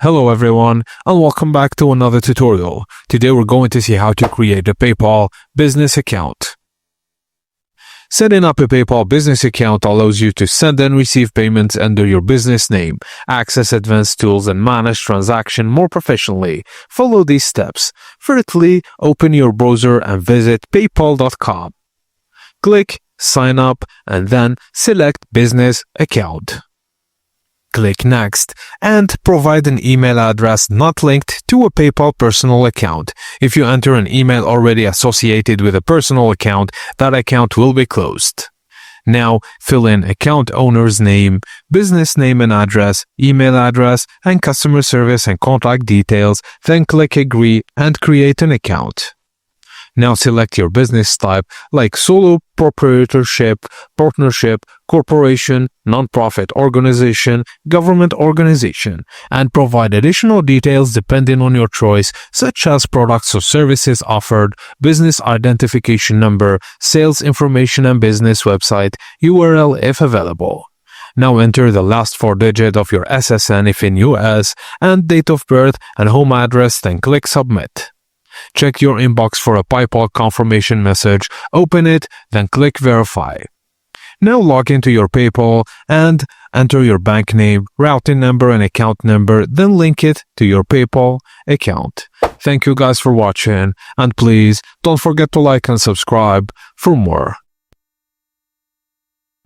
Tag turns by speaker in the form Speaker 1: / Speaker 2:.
Speaker 1: Hello everyone and welcome back to another tutorial. Today we're going to see how to create a PayPal business account. Setting up a PayPal business account allows you to send and receive payments under your business name, access advanced tools, and manage transactions more professionally. Follow these steps. Firstly, open your browser and visit paypal.com. Click Sign Up and then select Business Account. Click Next and provide an email address not linked to a PayPal personal account. If you enter an email already associated with a personal account, that account will be closed. Now, fill in account owner's name, business name and address, email address, and customer service and contact details, then click Agree and create an account. Now select your business type like solo proprietorship, partnership, corporation, nonprofit organization, government organization, and provide additional details depending on your choice, such as products or services offered, business identification number, sales information and business website, URL if available. Now enter the last 4 digits of your SSN if in US, and date of birth and home address, then click Submit. Check your inbox for a PayPal confirmation message, open it, then click Verify. Now log into your PayPal and enter your bank name, routing number, and account number, then link it to your PayPal account. Thank you guys for watching, and please don't forget to like and subscribe for more.